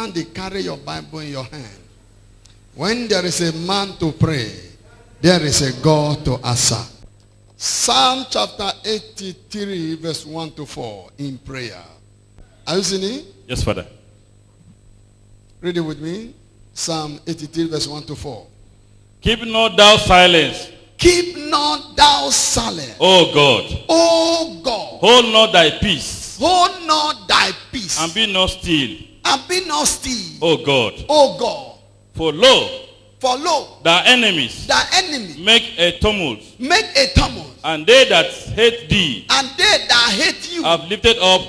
time they carry your Bible in your hand, when there is a man to pray, there is a God to answer. Psalm chapter 83 verse 1 to 4 in prayer. Are you seeing it? Yes, Father. Read it with me. Psalm 83 verse 1 to 4. Keep not thou silence, Keep not thou silent, O God. O God. Hold not thy peace, Hold not thy peace, and be not still, and be not still, O God. O God. For lo, For lo, thy enemies thy enemy make a tumult, make a tumult, and they that hate thee and they that hate you, have lifted up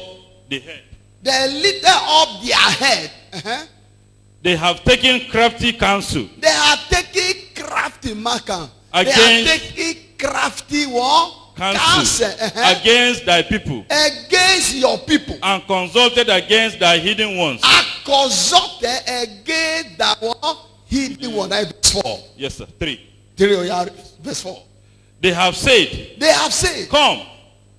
the head. they lift up their head. They have taken crafty counsel They have taken crafty marker. They have Against- taken crafty what? counsel against thy people, Against your people. and consulted against thy hidden ones. I consulted against that one. Hidden one. That is verse 4. Yes, sir. 3. 3, verse 4. They have said, They have said, come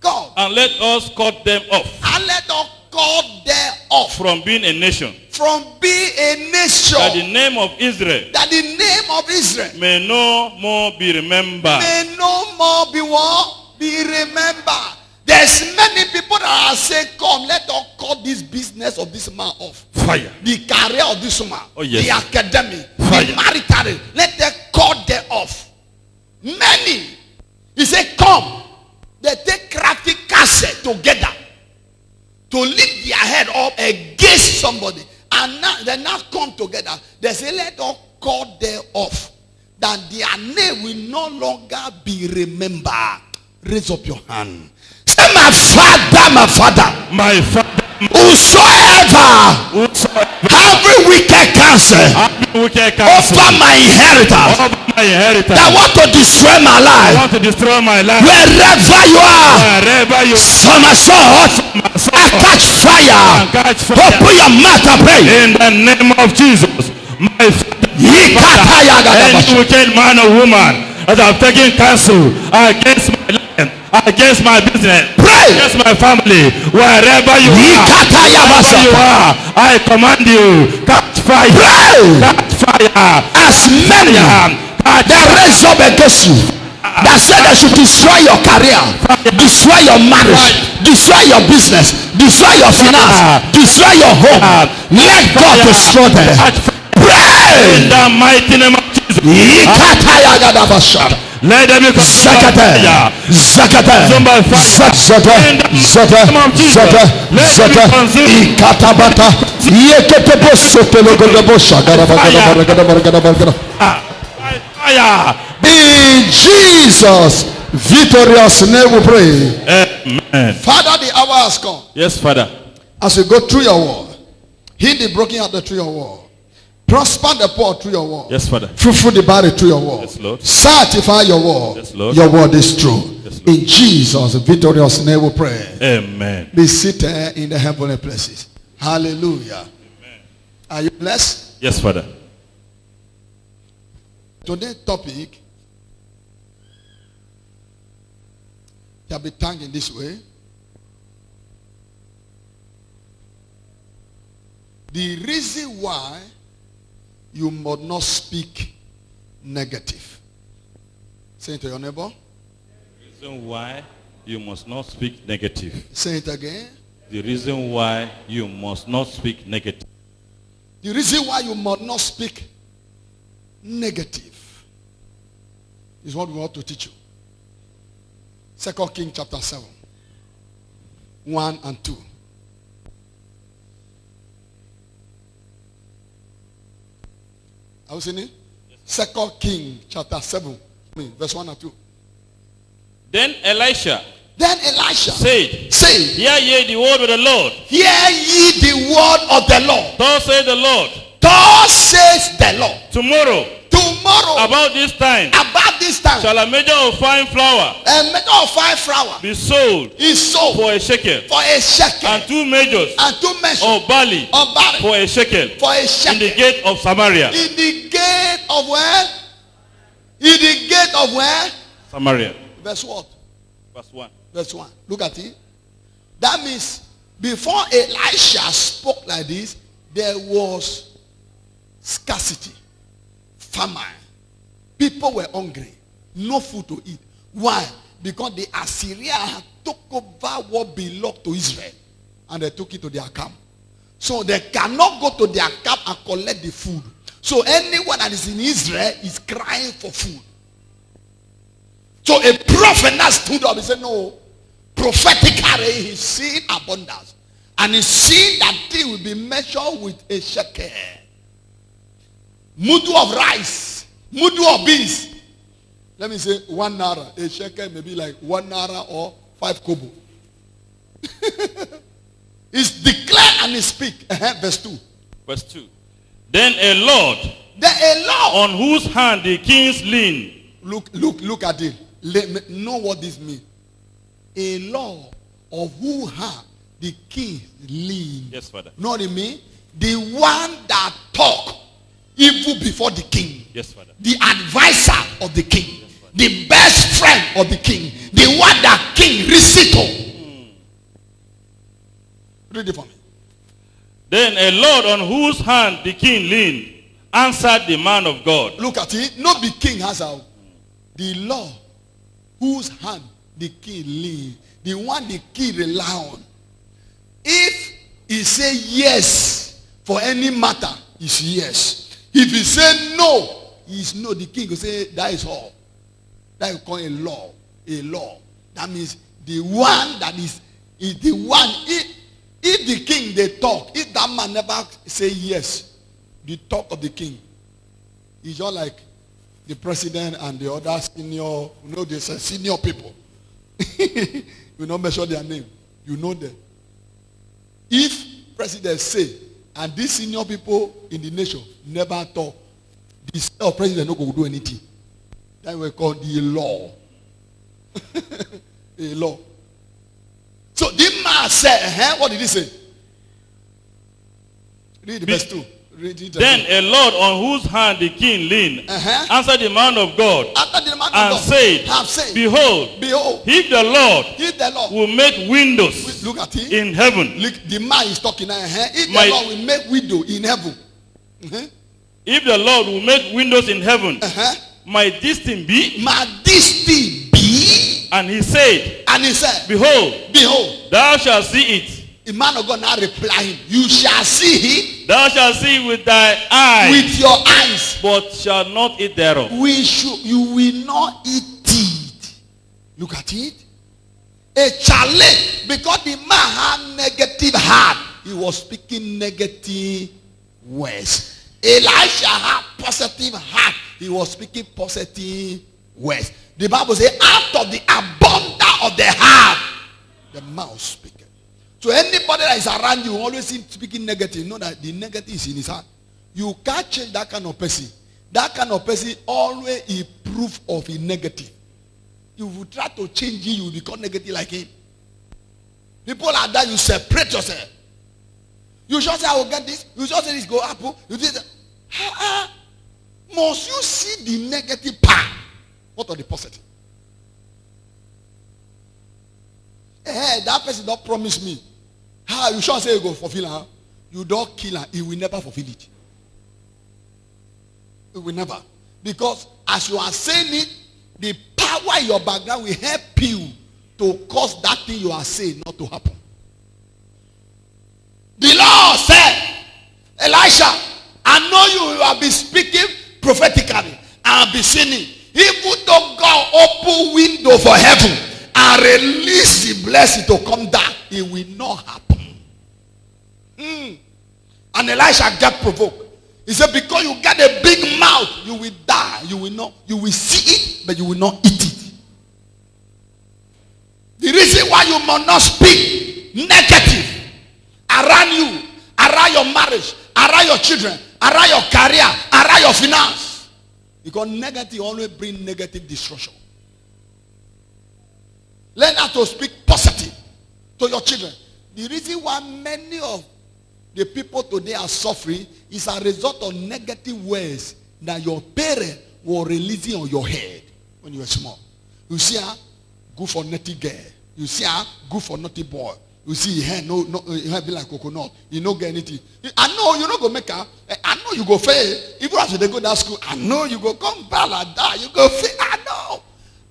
God, and let us cut them off and let us cut them off from being a nation, from being a nation, that the name of Israel that the name of Israel may no more be remembered. may no more be what? Be remembered. There's many people that are saying, come, let us cut this business of this man off. Fire. The career of this woman. Oh, yes. The academy. Fire. The marital. Let them cut them off. Many. He said, come. They take crafty counsel together to lift their head up against somebody. And now they now come together. They say, let us cut them off, that their name will no longer be remembered. Raise up your hand. Say, my father, my father. My Father, Whosoever every wicked counsel wicked counsel over my inheritance over my inheritance, that want to destroy my I life, want to destroy my life. wherever you are, Wherever you from my sword, I catch fire. catch fire. Open your mouth and pray. In the name of Jesus, my Father, any wicked man or woman that have taken counsel against my life, against my business, Pray. against my family, wherever you are, I command you, catch fire, Pray. catch fire. As many that raise up against you, that said they should destroy your career, destroy your marriage, destroy your business, destroy your finance, destroy your home, let God destroy them. Pray. In the mighty name of Jesus, let them be Zakate, Zakate, consumed by fire. Zakate, Zakate, Zakate, Ikatabata, Yeketebo Sotelogolobo Shagara. Fire. In Jesus' victorious name we pray. Amen. Father, the hour has come. Yes, Father. As you go through your word, heal the brokenhearted through your word. Prosper the poor through your word. Yes, Father. Fruitful the body through your word. Yes, Lord. Sanctify your word. Yes, Lord. Your word is true. Yes, Lord. In Jesus' victorious name we pray. Amen. Be seated in the heavenly places. Hallelujah. Amen. Are you blessed? Yes, Father. Today's topic can be tagged in this way. The reason why you must not speak negative. Say it to your neighbor. The reason why you must not speak negative. Say it again. The reason why you must not speak negative. The reason why you must not speak negative is what we want to teach you. 2 Kings chapter 7. 1 and 2. Are you seeing it? 2 Kings chapter 7. Verse 1 and 2. Then Elisha said, Hear ye the word of the Lord. hear ye the word of the Lord. Thus says the Lord. Thus says the Lord. Tomorrow, about this time, shall a measure of fine flour a measure of fine flour be sold is sold for a shekel, for a shekel, and 2 measures and 2 measures of barley of barley for a shekel for a in shekel. the gate of Samaria. In the gate of where? In the gate of where? Samaria. Verse what? Verse 1. Verse 1. Look at it. That means before Elisha spoke like this, there was scarcity, famine. People were hungry. No food to eat. Why? Because the Assyrians took over what belonged to Israel. And they took it to their camp. So they cannot go to their camp and collect the food. So anyone that is in Israel is crying for food. So a prophet now stood up and said, no, prophetically he's seeing abundance. And he's seeing that thing will be measured with a shekel. Mudu of rice, mudu of beans. Let me say 1 naira. A shekel may be like 1 naira or 5 kobo. It's declared and he speak. Verse 2. Verse 2. Then a Lord, on whose hand the kings lean. Look at it. Let me know what this means. A Lord of whose hand the king lean. Yes, Father. Know what it mean? The one that talk evil before the king. Yes, Father. The advisor of the king. Yes, the best friend of the king. The one that king receive to. Read it for me. Then a Lord on whose hand the king leaned answered the man of God. Look at it. Not the king has out. The Lord whose hand the king lean. The one the king rely on. If he say yes for any matter, it's yes. If he say no, it's no. The king will say that is all. That you call a law. A law. That means the one that is the one. If the king they talk, if that man never say yes, the talk of the king is just like the president and the other senior, they say senior people. You not measure their name. You know them. If president say, and these senior people in the nation never talk, this president not going to do anything. That we call the law. A law. So this man said, what did he say? Read verse 2. Then a Lord on whose hand the king leaned answered the man of God and said, Behold, if the Lord will make windows look at it. In heaven. Look, the man is talking. If the Lord will make window in heaven. If the Lord will make windows in heaven, might this thing be? Might this thing be? And he said, Behold, thou shalt see it. The man of God now reply him, you shall see it. Thou shalt see with thy eyes. With your eyes. But shall not eat thereof. You will not eat it. Look at it. A challenge. Because the man had negative heart. He was speaking negative words. Elisha had positive heart. He was speaking positive words. The Bible says, out of the abundance of the heart, the mouth speaks. So anybody that is around you always speaking negative, know that the negative is in his heart. You can't change that kind of person. That kind of person always is proof of a negative. If you try to change him, you will become negative like him. People like that, you separate yourself. You just say, I will get this. You just say this go up. You say, must you see the negative part? What are the positive? Hey, that person don't promise me. How you sure say you go fulfill her? You don't kill her. He will never fulfill it. He will never. Because as you are saying it, the power in your background will help you to cause that thing you are saying not to happen. The Lord said, Elisha, I know you have been speaking prophetically. I have been sinning. Even though God open window for heaven and release the blessing to come down, it will not happen. And Elisha get provoked. He said, because you get a big mouth, you will die. You will see it, but you will not eat it. The reason why you must not speak negative around you, around your marriage, around your children, around your career, around your finance. Because negative always brings negative destruction. Learn how to speak positive to your children. The reason why many of the people today are suffering is a result of negative words that your parents were releasing on your head when you were small. You see, good for naughty girl. You see, good for naughty boy. You see, hair no, hair be like coconut. You don't get anything. I know you not go make her. I know you go fail. Even after they go to school, I know you go come back like that. You go fail. I know.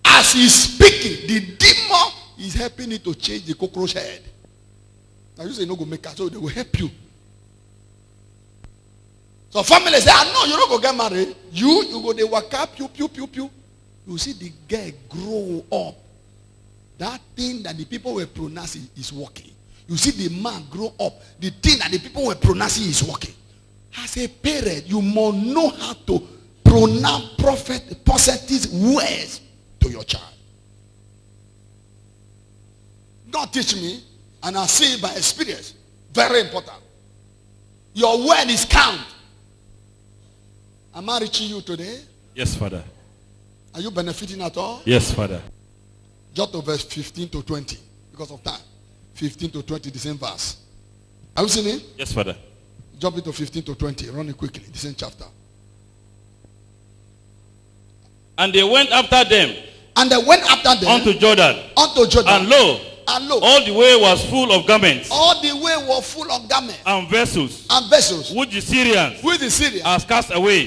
As he's speaking, the demon is helping it to change the cockroach head. Now you say you not go make her, so they will help you. So family say, I know you not go get married. You go they work up, pew. You see the girl grow up. That thing that the people were pronouncing is working. You see the man grow up. The thing that the people were pronouncing is working. As a parent, you must know how to pronounce positive words to your child. God teach me, and I see it by experience. Very important. Your word is count. Am I reaching you today? Yes, Father. Are you benefiting at all? Yes, Father. Jot to verse 15 to 20 because of time. 15 to 20, the same verse. Are you seeing it? Yes, Father. Jump it to 15 to 20. Run it quickly. The same chapter. And they went after them. And they went after them. Unto Jordan. And lo, all the way was full of garments. All the way was full of garments. And vessels. Which the Syrians. Are cast away.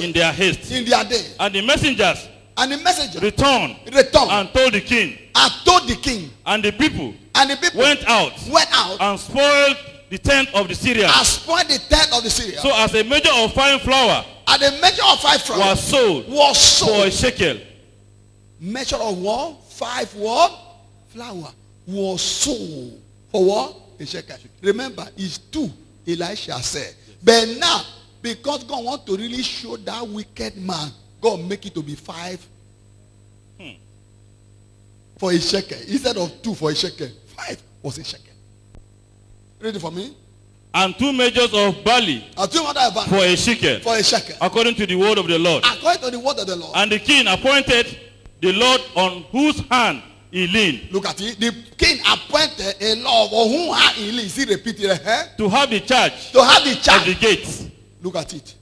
In their haste. In their day. And the messengers. Returned. And told the king. And the people. Went out. And spoiled the tent of the Syrians. So as a measure of fine flour. Was sold. For a shekel. Measure of what? 5 what? Flour. Was sold. For what? A shekel. Remember, it's 2. Elisha said. But now, because God wants to really show that wicked man, God make it to be 5 for a shekel. Instead of 2 for a shekel, 5 was a shekel. Ready for me? And 2 measures of barley for a shekel. According to the word of the Lord. And the king appointed the Lord on whose hand he leaned. Look at it. The king appointed a Lord on whose hand he leaned. See, repeat it. To have the charge. Of the gates. Look at it.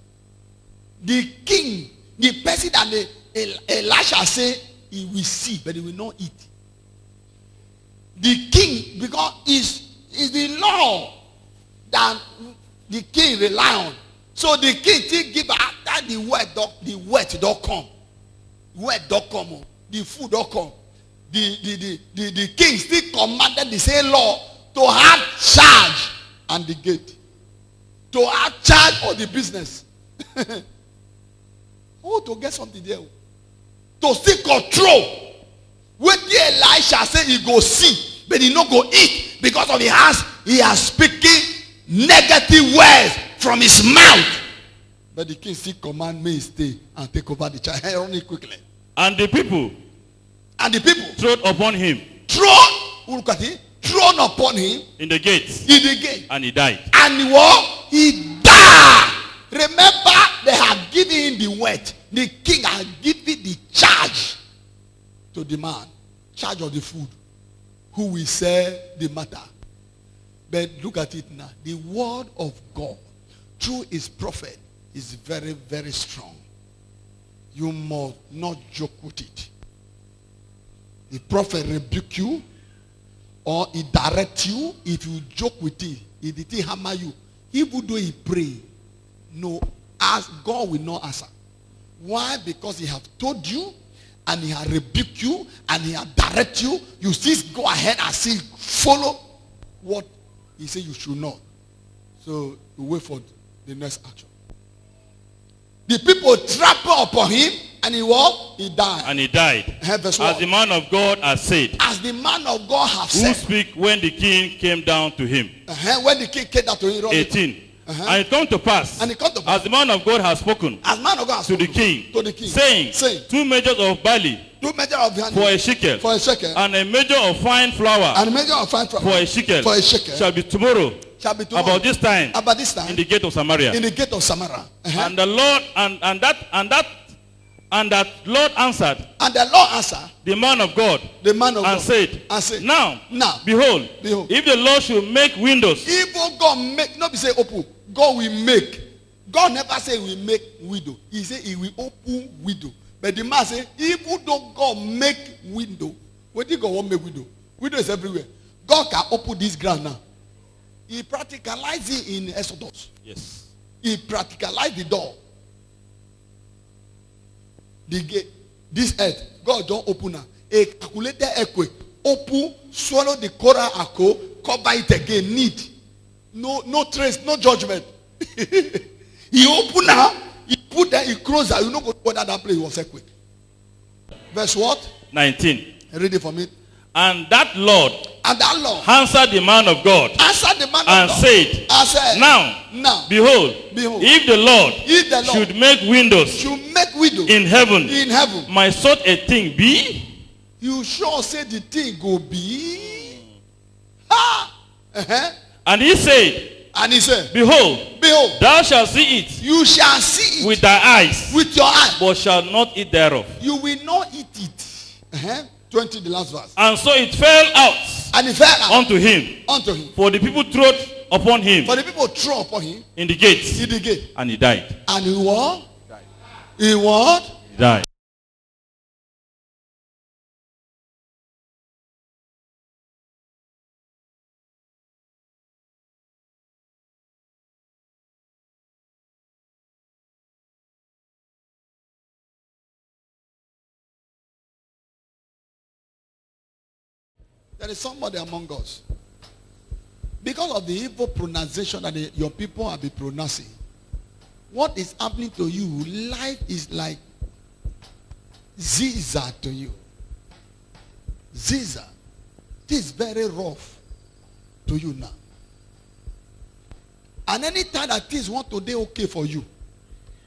The king, the person that Elisha said he will see, but he will not eat. The king, because is the law that the king rely on. So the king still give after the word don't come. Word don't come. The food don't come. The king still commanded the same law to have charge and the gate. To have charge of the business. Oh, to get something there. To still control. When the Elisha said he go see, but he not go eat because of he has speaking negative words from his mouth. But the king still command me stay and take over the child. Only quickly. And the people trod upon him. Look at it. Thrown upon him. In the gates. And he died. And what? He died. Remember, they have given him the word. The king has given the charge to the man. Charge of the food. Who will sell the matter. But look at it now. The word of God through his prophet is very, very strong. You must not joke with it. The prophet rebuke you or he direct you. If you joke with it, if it hammer you, even though he pray, no, ask, God will not answer. Why? Because he have told you and he have rebuked you and he have direct you. You still go ahead and still follow what he said you should not. So you wait for the next action. The people trampled upon him and he what? He died. And he died. As the man of God has said. As the man of God has said. Who speak when the king came down to him. When the king came down to him. 18. And it come to pass. As the man of God has spoken. As man of God has to the king. Saying. 2 measures of barley. 2 measures of barley. For a shekel. And a measure of fine flour. For a shekel. Shall be tomorrow. About this time. In the gate of Samaria. And the Lord and that Lord answered. The man of God. And said. Now. Behold. If the Lord should make windows. If God make, not be say open. God will make. God never say he will make window. He say he will open window. But the man say, even though God make window, what did God want make window? Window is everywhere. God can open this ground now. He practicalized it in Exodus. Yes. He practicalized the door. The gate. This earth. God don't open now. A calculated earthquake. Open, swallow the coral echo, cover it again. Need. No trace, no judgment. He opened now. He put there, he closed there. You know whether that place was earthquake. Verse what? 19. Read it for me. And that Lord answered the man of God and said, Now, behold, if the Lord should make windows in heaven, might such a thing be? You sure say the thing go be? And he said, Behold, thou shalt see it. You shall see it with thy eyes, with your eyes, but shall not eat thereof. You will not eat it. 20, the last verse. And so it fell out, and it fell out unto him. For the people trod upon him. In the gates. In the gate. And he died. And he what? He what? He died. There is somebody among us. Because of the evil pronunciation that your people have been pronouncing, what is happening to you, life is like zizza to you. Zizza. This is very rough to you now. And any time that things want to be okay for you,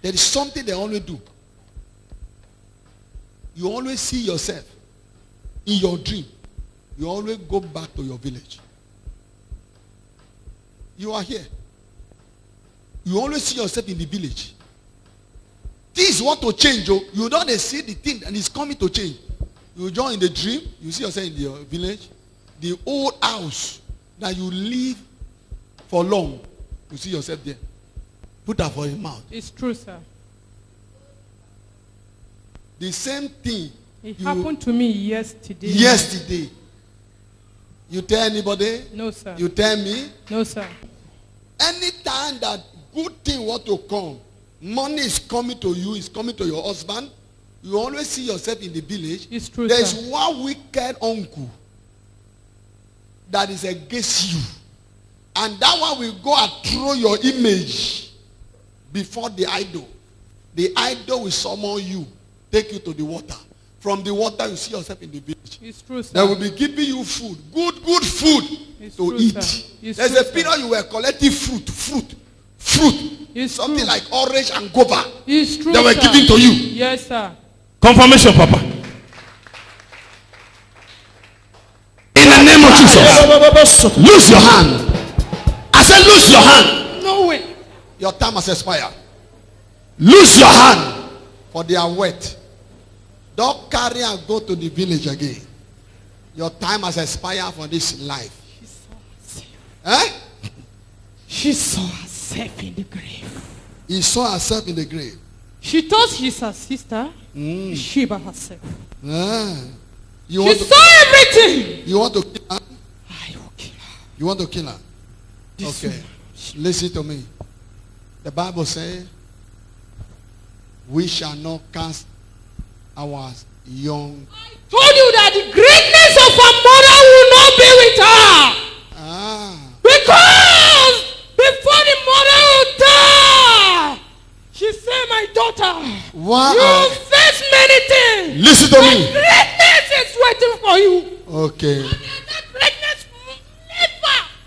there is something they always do. You always see yourself in your dream. You always go back to your village. You are here. You always see yourself in the village. Things want to change. You don't see the thing and it's coming to change. You join in the dream. You see yourself in your village. The old house that you live for long. You see yourself there. Put that for your mouth. It's true, sir. The same thing. It happened to me yesterday. Yesterday. You tell anybody? No, sir. You tell me? No, sir. Anytime that good thing want to come, money is coming to you, is coming to your husband, you always see yourself in the village. It's true, There's sir. one wicked uncle that is against you. And that one will go and throw your image before the idol. The idol will summon you, take you to the water. From the water, you see yourself in the village. It's true, sir. They will be giving you food, good food it's to true, eat. There's a period you were collecting fruit. It's something true. like orange and guava. It's true, they were sir. giving to you. Yes, sir. Confirmation, Papa. In the name of Jesus, lose your hand. I said, lose your hand. No way. Your time has expired. Lose your hand, for they are wet. Don't carry and go to the village again. Your time has expired for this life. She saw herself in the grave. He saw herself in the grave. She thought she's her sister. She by herself. She saw everything. You want to kill her? I will kill her. You want to kill her? This okay. Listen to me. The Bible says, we shall not cast our young. I told you that the greatness of her mother will not be with her. Because before the mother will die, she said, my daughter, you face many things. Listen to me. Greatness is waiting for you. Okay. And that greatness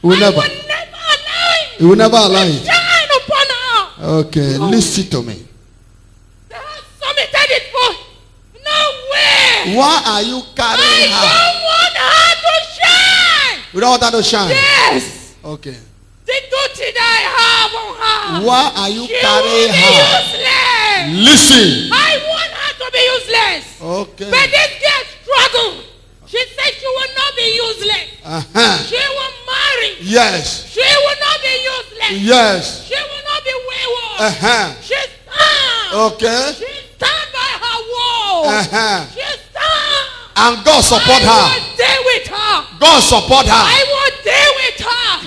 will never allow it. He will never allow it. Shine upon her. Okay, listen to me. They have submitted it for no way. Why are you carrying her? I don't want her to shine. You don't want her to shine? Yes. Okay. The duty that I have on her. Why are you carrying her? Useless. Listen. I want her to be useless. Okay. But this girl struggled. She said she will not be useless. She will marry. Yes. She will not be useless. Yes. She will not be wayward. She stands. Okay. She stands by her wall. She stands. And God support her. I will stay with her. God support her. I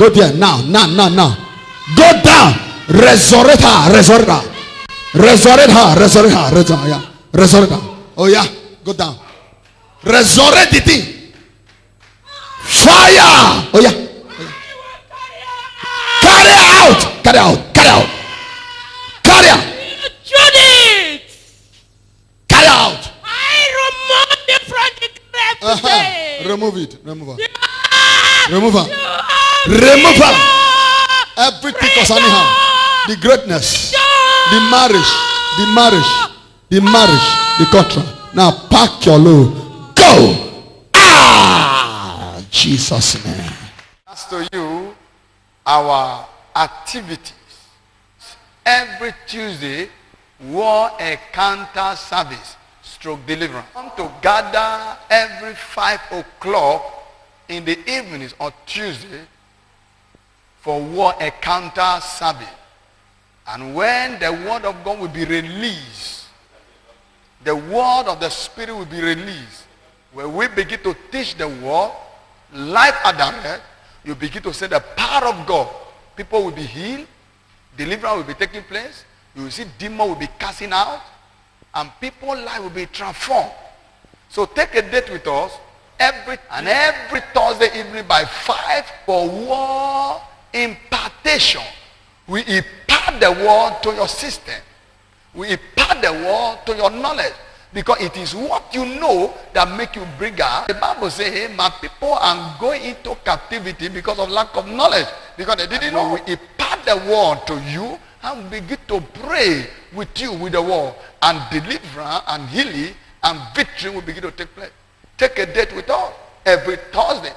Go there now. Go down. Resurrect her. Resurrect her. Resurrect her. Resurrect her. Resurrect her. Oh yeah. Go down. Resurrect the thing. Fire. Oh yeah. Carry out. Carry out. Carry out. Carry out. Carry out. I remove it from the grave today. Remove it. Remove her. Remove her. Remove her. Everything concerning her. The greatness. The marriage. The marriage. The marriage. The contract. Now pack your load. Go. Jesus' name. As to you, our activities. Every Tuesday, war encounter service, stroke deliverance. Come to gather every 5 o'clock in the evenings on Tuesday for war encounter service. And when the word of God will be released, the word of the Spirit will be released, where we begin to teach the word, life at direct, you begin to say the power of God. People will be healed, deliverance will be taking place, you will see demons will be casting out, and people's life will be transformed. So take a date with us every Thursday evening by 5 for war impartation. We impart the word to your system. We impart the word to your knowledge. Because it is what you know that make you bigger. The Bible says, hey, my people are going into captivity because of lack of knowledge. Because they didn't know. We impart the word to you and begin to pray with you with the word. And deliverance and healing and victory will begin to take place. Take a date with us every Thursday.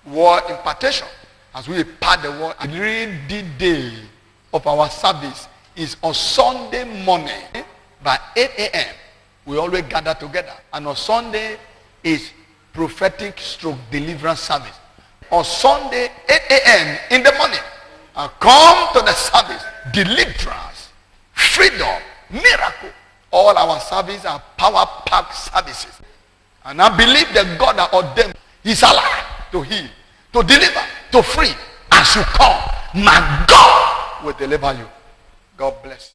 Word impartation. As we impart the word. And the day of our service is on Sunday morning by 8 a.m. We always gather together. And on Sunday is prophetic stroke deliverance service. On Sunday, 8 a.m. in the morning. And come to the service. Deliverance, freedom, miracle. All our services are power-packed services. And I believe that God that ordained is alive to heal, to deliver, to free. As you come, my God will deliver you. God bless.